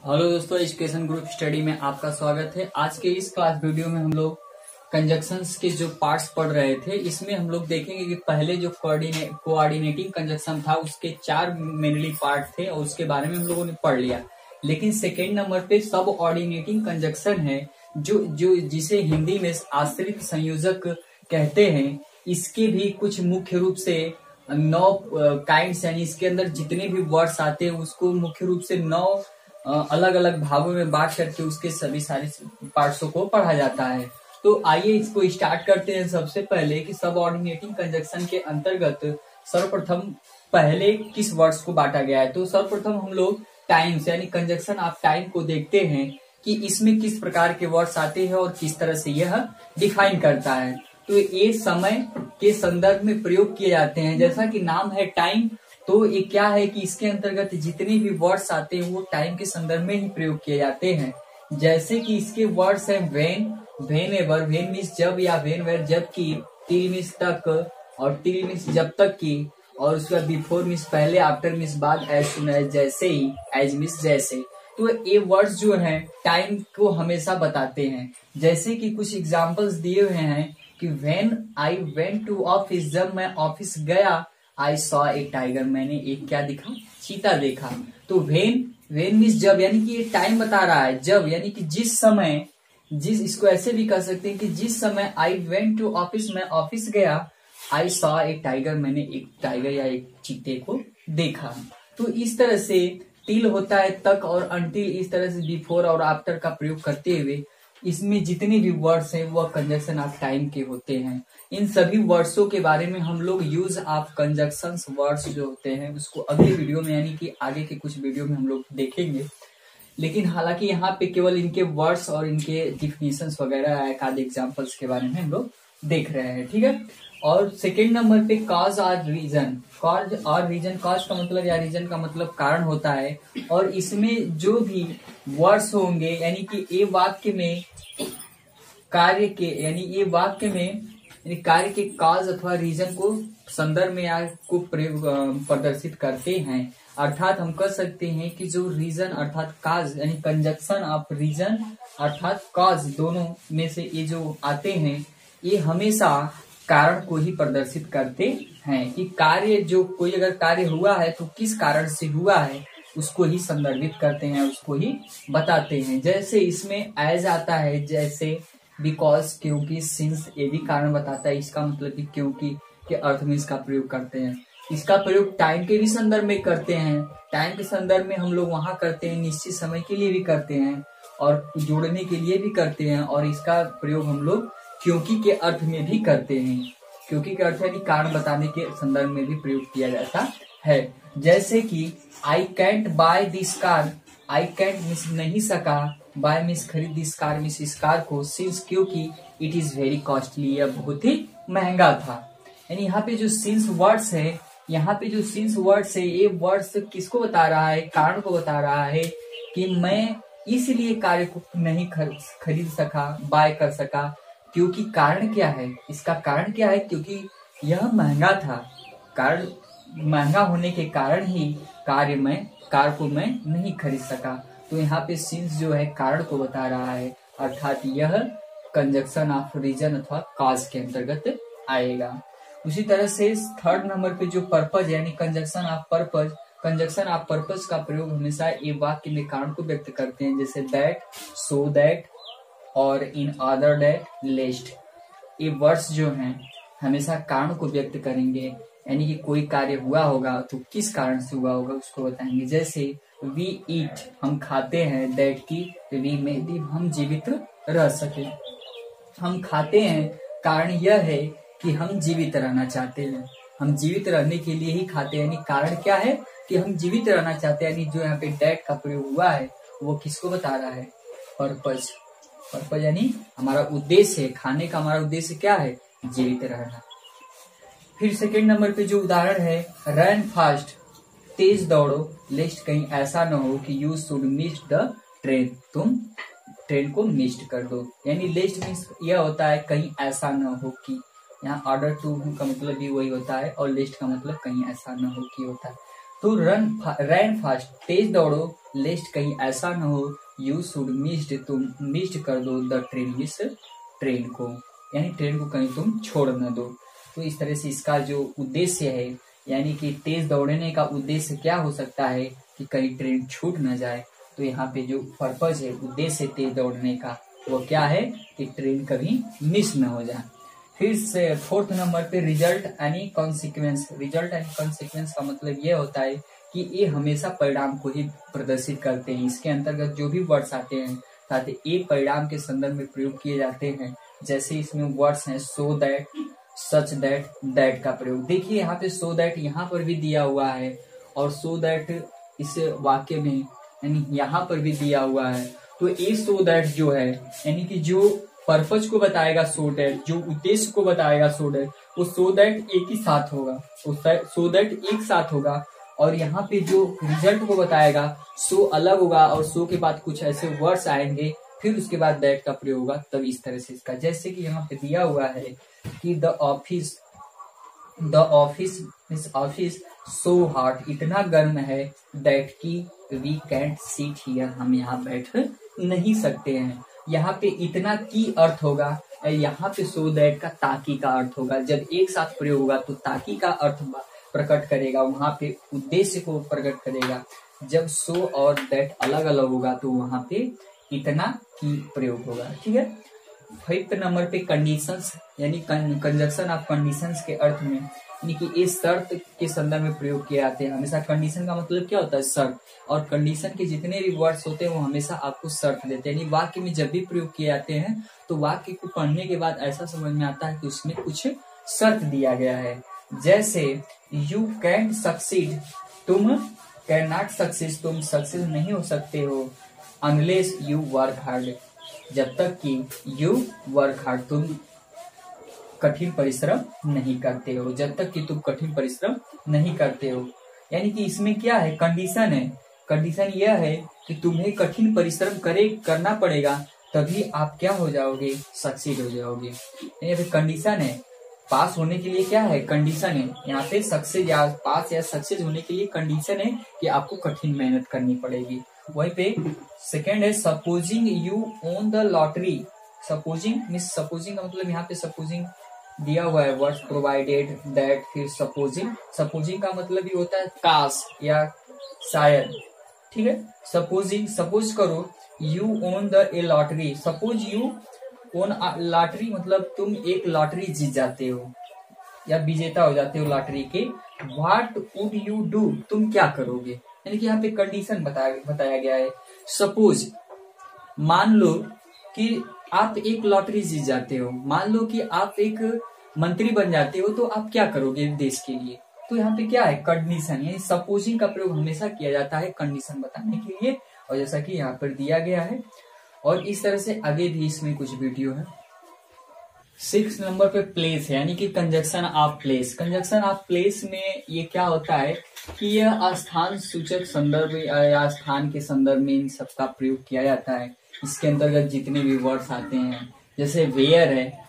Hello दोस्तों, education group study में आपका स्वागत है। आज के इस क्लास वीडियो में हम लोग कंजक्शंस के जो पार्ट्स पढ़ रहे थे, इसमें हम लोग देखेंगे कि पहले जो कोऑर्डिनेटिंग कंजक्शन था उसके 4 मेनली पार्ट थे और उसके बारे में हम लोगों ने पढ़ लिया। लेकिन सेकेंड नंबर पे सब ऑर्डिनेटिंग कंजक्शन है जो जिसे हिंदी में आश्रित संयोजक कहते हैं। इसके भी कुछ मुख्य रूप से 9 काइंड्स, यानी इसके अंदर जितने भी वर्ड्स आते हैं उसको मुख्य रूप से 9 अलग अलग भागों में बांट करके उसके सभी सारे पार्ट्सों को पढ़ा जाता है। तो आइए इसको स्टार्ट करते हैं। सबसे पहले कि सब ऑर्डिनेटिंग कंजक्शन के अंतर्गत सर्वप्रथम पहले किस वर्ड्स को बांटा गया है। तो सर्वप्रथम हम लोग टाइम्स यानी कंजक्शन ऑफ टाइम को देखते हैं कि इसमें किस प्रकार के वर्ड्स आते हैं और किस तरह से यह डिफाइन करता है। तो ये समय के संदर्भ में प्रयोग किए जाते हैं। जैसा कि नाम है टाइम, तो ये क्या है कि इसके अंतर्गत जितने भी वर्ड्स आते हैं वो टाइम के संदर्भ में ही प्रयोग किए जाते हैं। जैसे कि इसके वर्ड्स हैं when, when ever, when means जब या वेन वेर जब की, टिल मीन्स तक और टिल मीन्स जब तक की, और उसके बाद बिफोर मीन्स पहले, आफ्टर मीन्स बाद, एज सुन एज जैसे ही, एज मीन्स जैसे। तो ये वर्ड्स जो हैं टाइम को हमेशा बताते हैं। जैसे कि कुछ एग्जाम्पल्स दिए हुए हैं कि when I went to office, जब मैं ऑफिस गया, आई सॉ ए टाइगर, मैंने एक क्या देखा, चीता देखा। तो वेन मीन्स जब, यानी कि ये टाइम बता रहा है जब, यानी कि जिस समय, इसको ऐसे भी कह सकते हैं कि जिस समय आई वेंट टू ऑफिस, मैं ऑफिस गया, आई सॉ ए टाइगर, मैंने एक टाइगर या एक चीते को देखा। तो इस तरह से टिल होता है तक, और अनटिल इस तरह से बिफोर और आफ्टर का प्रयोग करते हुए इसमें जितने भी वर्ड्स हैं वह कंजक्शन ऑफ टाइम के होते हैं। इन सभी वर्ड्सों के बारे में हम लोग यूज ऑफ कंजक्शंस वर्ड्स जो होते हैं उसको अगली वीडियो में, यानी कि आगे के कुछ वीडियो में हम लोग देखेंगे। लेकिन हालांकि यहाँ पे केवल इनके वर्ड्स और इनके डिफिनेशंस वगैरह एक आधे एग्जाम्पल्स के बारे में हम लोग देख रहे हैं, ठीक है। और सेकेंड नंबर पे कॉज और रीजन। कॉज और रीजन, कॉज का मतलब या रीजन का मतलब कारण होता है, और इसमें जो भी वर्ड्स होंगे यानी कि ये वाक्य में कार्य के, यानी ये वाक्य में कार्य के कॉज अथवा रीजन को संदर्भ में या को प्रदर्शित करते हैं। अर्थात हम कह सकते हैं कि जो रीजन अर्थात कॉज, यानी कंजक्शन ऑफ रीजन अर्थात कॉज, दोनों में से ये जो आते हैं ये हमेशा कारण को ही प्रदर्शित करते हैं। कि कार्य, जो कोई अगर कार्य हुआ है तो किस कारण से हुआ है उसको ही संदर्भित करते हैं, उसको ही बताते हैं। जैसे इसमें एज आता है, जैसे बिकॉज, क्योंकि, सिंस, ये भी कारण बताता है। इसका मतलब कि क्योंकि के अर्थ में इसका प्रयोग करते हैं। इसका प्रयोग टाइम के भी संदर्भ में करते हैं। टाइम के संदर्भ में हम लोग वहां करते हैं, निश्चित समय के लिए भी करते हैं और जोड़ने के लिए भी करते हैं। और इसका प्रयोग हम लोग क्योंकि के अर्थ में भी करते हैं। क्योंकि के अर्थ यानी कारण बताने के संदर्भ में भी प्रयोग किया जाता है। जैसे कि I can't buy this car, I can't मिस नहीं सका, बाय मिस खरीद, दिस कार मिस इस कार को, सिंस क्योंकि, इट इज वेरी कॉस्टली, यह बहुत ही महंगा था। यानी यहाँ पे जो सिंस वर्ड्स है, यहाँ पे जो सिंस वर्ड्स है, ये वर्ड्स किसको बता रहा है, कारण को बता रहा है कि मैं इसलिए कार्य को नहीं खरीद सका, बाय कर सका, क्योंकि कारण क्या है, इसका कारण क्या है, क्योंकि यह महंगा था। कारण महंगा होने के कारण ही कार को मैं नहीं खरीद सका। तो यहाँ पे सिंस जो है कारण को बता रहा है, अर्थात यह कंजक्शन ऑफ रीजन अथवा कॉज के अंतर्गत आएगा। उसी तरह से थर्ड नंबर पे जो पर्पज यानी conjunction of purpose, conjunction of purpose का प्रयोग हमेशा ये वाक्य में कारण को व्यक्त करते हैं। जैसे दैट, सो दैट और इन ऑर्डर दैट, लेस्ट। ये वर्ड्स जो हैं हमेशा कारण को व्यक्त करेंगे, यानी कि कोई कार्य हुआ होगा तो किस कारण से हुआ होगा उसको बताएंगे। जैसे वी ईट, हम खाते हैं, दैट की वी में लिव, हम जीवित रह सके। हम खाते हैं, कारण यह है कि हम जीवित रहना चाहते हैं, हम जीवित रहने के लिए ही खाते हैं। यानी कारण क्या है कि हम जीवित रहना चाहते हैं। यानी जो यहाँ पे दैट का प्रयोग हुआ है वो किसको बता रहा है, पर्पज। पर्पज यानी हमारा उद्देश्य है, खाने का हमारा उद्देश्य क्या है, जीवित रहना। फिर सेकेंड नंबर पे जो उदाहरण है, रन फास्ट, तेज दौड़ो, लेस्ट कहीं ऐसा न हो कि you should miss the train, तुम ट्रेन को मिस कर दो। यानी लेस्ट मीन्स यह होता है कहीं ऐसा न हो कि, यहाँ ऑर्डर टू का मतलब भी वही होता है और लिस्ट का मतलब कहीं ऐसा न हो कि होता है। तो रन फास्ट, तेज दौड़ो, लेस्ट कहीं ऐसा न हो, यू शुड मिस्ड, तुम मिस्ड कर दो द ट्रेन, इस ट्रेन को, यानी ट्रेन को कहीं तुम छोड़ न दो। तो इस तरह से इसका जो उद्देश्य है, यानी कि तेज दौड़ने का उद्देश्य क्या हो सकता है कि कहीं ट्रेन छूट न जाए। तो यहाँ पे जो पर्पज है, उद्देश्य तेज दौड़ने का, वो क्या है कि ट्रेन कभी मिस न हो जाए। फिर से 4th नंबर पे result any consequence. Result any consequence का मतलब ये होता है कि ये हमेशा परिणाम को ही प्रदर्शित करते हैं। इसके अंतर्गत जो भी वर्ड्स आते हैं ताकि एक परिणाम के संदर्भ में प्रयोग किए जाते हैं। जैसे इसमें वर्ड्स हैं so that, such that, that का प्रयोग। देखिए यहाँ पे सो दैट यहाँ पर भी दिया हुआ है और सो दैट इस वाक्य में यानी यहाँ पर भी दिया हुआ है। तो ये सो दैट जो है यानी कि जो पर्पज को बताएगा सो दैट, जो उद्देश्य को बताएगा सो दैट, वो सो दैट एक ही साथ होगा, सो दैट एक साथ होगा। और यहाँ पे जो रिजल्ट को बताएगा सो अलग होगा और सो के बाद कुछ ऐसे वर्ड्स आएंगे, फिर उसके बाद दैट का प्रयोग होगा। तब इस तरह से इसका, जैसे कि यहाँ पे दिया हुआ है कि द ऑफिस सो हॉट, इतना गर्म है, दैट की वी कैंट सीट हियर, हम यहाँ बैठ नहीं सकते हैं। यहाँ पे इतना की अर्थ होगा, यहाँ पे सो दैट का ताकि का अर्थ होगा। जब एक साथ प्रयोग होगा तो ताकि का अर्थ प्रकट करेगा, वहां पे उद्देश्य को प्रकट करेगा। जब सो और दैट अलग अलग होगा तो वहां पे इतना की प्रयोग होगा। ठीक है। 5th नंबर पे कंडीशंस यानी कंजक्शन ऑफ कंडीशंस के अर्थ में, यानी कि इस शर्त के संदर्भ में प्रयोग किए जाते हैं। हमेशा कंडीशन का मतलब क्या होता है, शर्त। और कंडीशन के जितने भी वर्ड्स होते हैं वो हमेशा आपको शर्त देते हैं। यानी वाक्य में जब भी प्रयोग किए जाते हैं तो वाक्य को पढ़ने के बाद ऐसा समझ में आता है कि उसमें कुछ शर्त दिया गया है। जैसे यू कैंट सक्सीड, तुम कैन नॉट सक्सीड, तुम सक्सेस नहीं हो सकते हो, अनलेस यू वर्क हार्ड, जब तक कि यू वर्क हार्ड, तुम कठिन परिश्रम नहीं करते हो, जब तक कि तुम कठिन परिश्रम नहीं करते हो। यानी कि इसमें क्या है, कंडीशन है। कंडीशन यह है कि तुम्हें कठिन परिश्रम करना पड़ेगा, तभी आप क्या हो जाओगे, सक्सीड हो जाओगे। यानी कंडीशन है, पास होने के लिए क्या है, कंडीशन है। यहाँ पे सक्सेस या पास या सक्सेस होने के लिए कंडीशन है कि आपको कठिन मेहनत करनी पड़ेगी। वहीं पे सेकेंड है supposing you own the lottery. Supposing means, supposing का मतलब यहाँ पे सपोजिंग दिया हुआ है वर्ड्स प्रोवाइडेड दैट, फिर सपोजिंग। सपोजिंग का मतलब ये होता है काश या शायद। ठीक है। सपोजिंग, सपोज करो you own the A lottery, suppose you own lottery मतलब तुम एक लॉटरी जीत जाते हो या विजेता हो जाते हो लॉटरी के। व्हाट वुड यू डू, तुम क्या करोगे। यानी कि यहाँ पे कंडीशन बताया गया है। सपोज, मान लो कि आप एक लॉटरी जीत जाते हो, मान लो कि आप एक मंत्री बन जाते हो, तो आप क्या करोगे देश के लिए। तो यहाँ पे क्या है, कंडीशन। यानी सपोजिंग का प्रयोग हमेशा किया जाता है कंडीशन बताने के लिए, और जैसा कि यहाँ पर दिया गया है। और इस तरह से आगे भी इसमें कुछ वीडियो है। 6 नंबर पे प्लेस है, यानी कि conjunction of place. Conjunction of place में ये क्या होता है कि यह स्थान सूचक संदर्भ या स्थान के संदर्भ में इन सबका प्रयोग किया जाता है। इसके अंतर्गत जितने भी वर्ड्स आते हैं, जैसे वेयर है,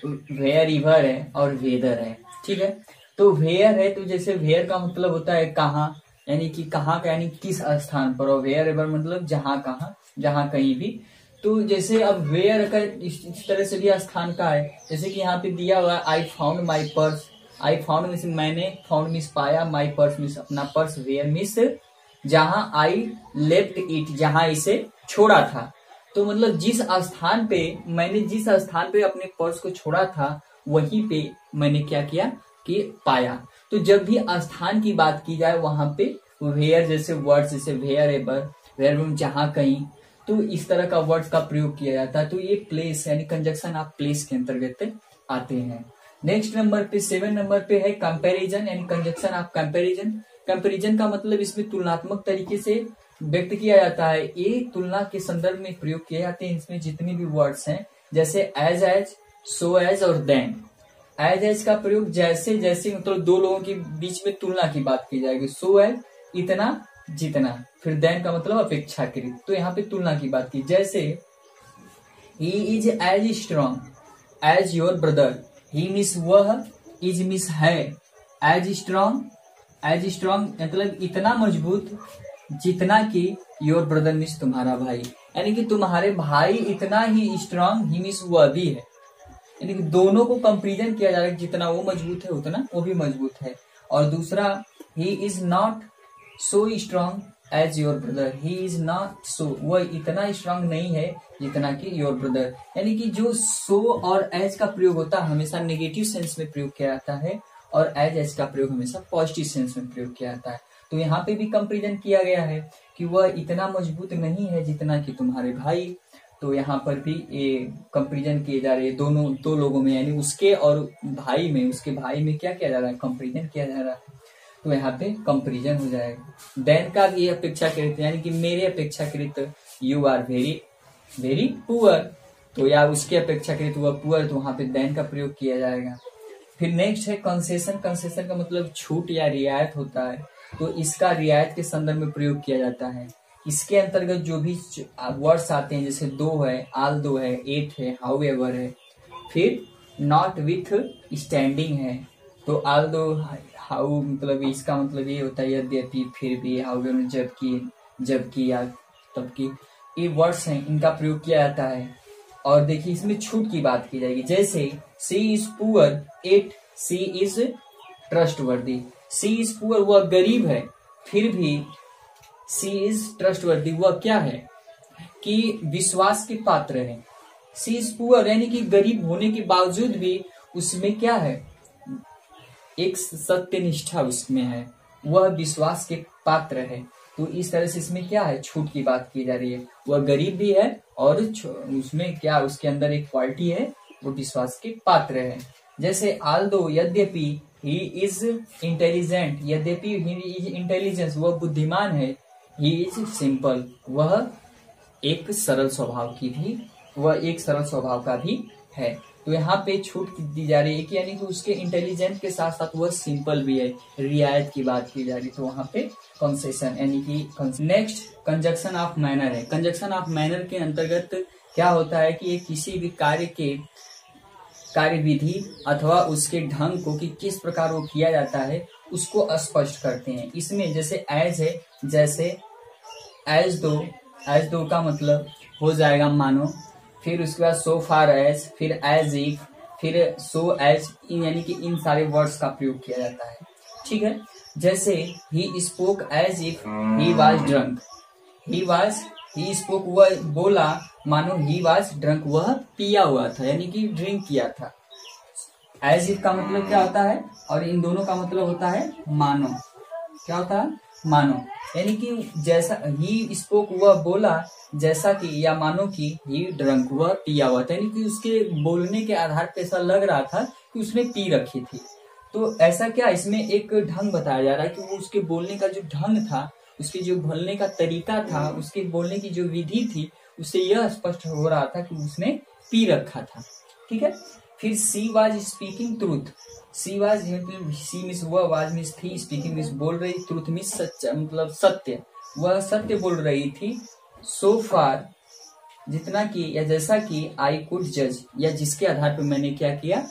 वेयर इवर है और वेदर है। ठीक है। तो वेयर है, तो जैसे वेयर का मतलब होता है कहाँ, यानी कि कहाँ का, यानी किस स्थान पर। और वेयर एवर मतलब जहाँ, कहाँ, जहाँ कहीं भी। तो जैसे अब वेयर का इस तरह से भी स्थान का है, जैसे कि यहाँ पे दिया हुआ है I found my purse. I found means मैंने, फाउंड मीन्स पाया, माई पर्स मीन्स अपना पर्स, वेयर मीन्स जहाँ, आई लेफ्ट इट जहाँ इसे छोड़ा था। तो मतलब जिस स्थान पे मैंने, जिस स्थान पे अपने पर्स को छोड़ा था वहीं पे मैंने क्या किया कि पाया। तो जब भी स्थान की बात की जाए वहां पे वेयर जैसे वर्ड्स, जैसे वेयर एवर, वेयर जहाँ कहीं, तो इस तरह का वर्ड्स का प्रयोग किया जाता है। तो ये प्लेस यानी कंजक्शन ऑफ प्लेस के अंतर्गत आते हैं। नेक्स्ट नंबर पे 7 नंबर पे है कंपैरिजन यानी कंजक्शन ऑफ कंपैरिजन। कंपैरिजन का मतलब इसमें तुलनात्मक तरीके से व्यक्त किया जाता है। ये तुलना के संदर्भ में प्रयोग किए जाते हैं। इसमें जितने भी वर्ड्स हैं, जैसे एज, सो एज और देन। एज का प्रयोग जैसे जैसे मतलब दो लोगों के बीच में तुलना की बात की जाएगी। सो एज इतना जितना, फिर देन का मतलब अपेक्षाकृत। तो यहाँ पे तुलना की बात की, जैसे he is as strong as your brother. He मिस वह, इज मिस है, एज स्ट्रॉन्ग एज स्ट्रांग मतलब इतना मजबूत जितना कि योर ब्रदर मीन्स तुम्हारा भाई, यानी कि तुम्हारे भाई इतना ही स्ट्रांग ही मीन्स वह भी है, यानी कि दोनों को कंपेरिजन किया जा रहा है, जितना वो मजबूत है उतना वो भी मजबूत है। और दूसरा, he is not so strong as your brother, he is not so, वह इतना स्ट्रांग नहीं है जितना कि योर ब्रदर, यानी कि जो सो और एज का प्रयोग होता है हमेशा नेगेटिव सेंस में प्रयोग किया जाता है और एज का प्रयोग हमेशा पॉजिटिव सेंस में प्रयोग किया जाता है। तो यहाँ पे भी कंपेरिजन किया गया है कि वह इतना मजबूत नहीं है जितना कि तुम्हारे भाई, तो यहाँ पर भी ये कंपेरिजन किए जा रहे हैं दोनों दो लोगों में, यानी उसके और भाई में, उसके भाई में क्या किया जा रहा है, कंपेरिजन किया जा रहा है, तो यहाँ पे कंपेरिजन हो जाएगा। देन का भी अपेक्षाकृत, यानी कि मेरे अपेक्षाकृत you are very very poor, तो या उसके अपेक्षाकृत वह पुअर, तो वहां पे देन का प्रयोग किया जाएगा। फिर नेक्स्ट है कंसेशन। कंसेशन का मतलब छूट या रियायत होता है, तो इसका रियायत के संदर्भ में प्रयोग किया जाता है। इसके अंतर्गत जो भी वर्ड्स आते हैं जैसे दो है, आल दो है, एट है, हाउ एवर है, फिर नॉट विथ स्टैंडिंग है, तो आल दो हाउ मतलब इसका मतलब ये होता है यद्यपि, फिर भी, हाउ जबकि, जबकि या तबकि, ये वर्ड्स हैं इनका प्रयोग किया जाता है। और देखिए इसमें छूट की बात की जाएगी, जैसे C is poor at C is trustworthy, C is poor वह गरीब है, फिर भी सी इज ट्रस्टवर्दी वह क्या है कि विश्वास के पात्र है। सी इज पुअर यानी कि गरीब होने के बावजूद भी उसमें क्या है, एक सत्यनिष्ठा उसमें है, वह विश्वास के पात्र है। तो इस तरह से इसमें क्या है, छूट की बात की जा रही है, वह गरीब भी है और उसमें क्या, उसके अंदर एक क्वालिटी है, वो विश्वास के पात्र है। जैसे आल्दो यद्यपि, ही इज इंटेलिजेंट यद्यपि, ही इज इंटेलिजेंस वह बुद्धिमान है, ही इज सिंपल वह एक सरल स्वभाव की भी, वह एक सरल स्वभाव का भी है। तो यहाँ पे छूट दी जा रही है कि यानी कि उसके इंटेलिजेंट के साथ साथ वह सिंपल भी है, रियायत की बात की जा रही है, तो वहां पे कंसेशन यानी कि। नेक्स्ट कंजक्शन ऑफ मैनर है। कंजक्शन ऑफ मैनर के अंतर्गत क्या होता है कि ये किसी भी कार्य के कार्यविधि अथवा उसके ढंग को कि किस प्रकार वो किया जाता है उसको स्पष्ट करते हैं। इसमें जैसे एज है, जैसे एज दो का मतलब हो जाएगा मानो, फिर उसके बाद सो फार एज, फिर एज इफ, फिर सो एज, यानी कि इन सारे वर्ड्स का प्रयोग किया जाता है। ठीक है, जैसे he spoke as if he was drunk, he spoke वह बोला मानो ही वाज ड्रंक वह पिया हुआ था, यानी कि ड्रिंक किया था। एज इफ का मतलब क्या होता है, और इन दोनों का मतलब होता है मानो, क्या होता है, मानो, यानी कि जैसा ही स्पोक वह बोला जैसा कि, या मानो कि ही ड्रंक वह पिया हुआ था, यानी कि उसके बोलने के आधार पर ऐसा लग रहा था कि उसने पी रखी थी। तो ऐसा क्या, इसमें एक ढंग बताया जा रहा है कि वो उसके बोलने का जो ढंग था, उसके जो बोलने का तरीका था, उसके बोलने की जो विधि थी, उससे यह स्पष्ट हो रहा था कि उसने पी रखा था। ठीक है, फिर she was speaking truth, she was she मिस वह, वाज मिस थी, स्पीकिंग मिस बोल रही, ट्रूथ मिस सच्चा मतलब सत्य, वह सत्य बोल रही थी। सो फार जितना कि या जैसा कि आई कुड जज, या जिसके आधार पर मैंने क्या किया,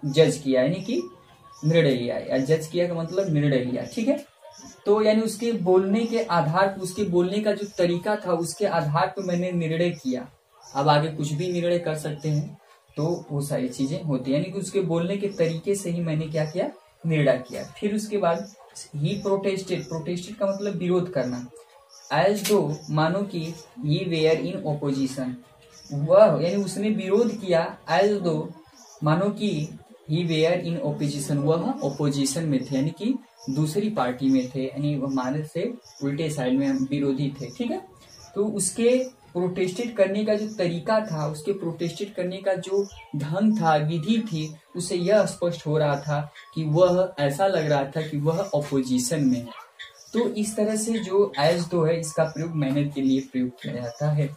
जज किया, यानी कि निर्णय लिया, या जज किया का मतलब निर्णय लिया। ठीक है, तो यानी उसके बोलने के आधार पर, उसके बोलने का जो तरीका था उसके आधार पर मैंने निर्णय किया। अब आगे कुछ भी निर्णय कर सकते हैं, तो वो सारी चीजें होती है, यानी कि उसके बोलने के तरीके से ही मैंने क्या किया, निर्णय किया। फिर उसके बाद ही प्रोटेस्टेड, प्रोटेस्टेड का मतलब विरोध करना, एज दो मानो कि ही वेयर इन ओपोजिशन, वह यानी उसने विरोध किया, एज दो मानो कि ही वेयर इन ओपोजिशन वह ओपोजिशन में थे, यानी कि दूसरी पार्टी में थे, यानी वह माने से उल्टे साइड में विरोधी थे। ठीक है, तो उसके प्रोटेस्टेड करने का जो तरीका था, उसके प्रोटेस्टेड करने का जो ढंग था, विधि थी, उससे यह स्पष्ट हो रहा था कि वह ऐसा लग रहा था कि वह ऑपोजिशन में है। तो इस तरह से जो एज दो है इसका प्रयोग मैनर के लिए प्रयोग किया जाता है।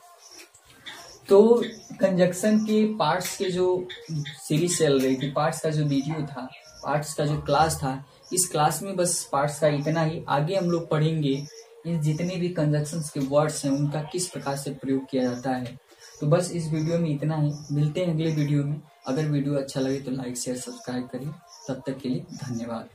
तो कंजक्शन के पार्ट्स के जो सीरीज चल रही थी, पार्ट्स का जो वीडियो था, पार्ट्स का जो क्लास था, इस क्लास में बस पार्ट्स का इतना ही। आगे हम लोग पढ़ेंगे इन जितने भी कंजक्शंस के वर्ड्स हैं उनका किस प्रकार से प्रयोग किया जाता है। तो बस इस वीडियो में इतना ही, मिलते हैं अगले वीडियो में। अगर वीडियो अच्छा लगे तो लाइक शेयर सब्सक्राइब करिए। तब तक के लिए धन्यवाद।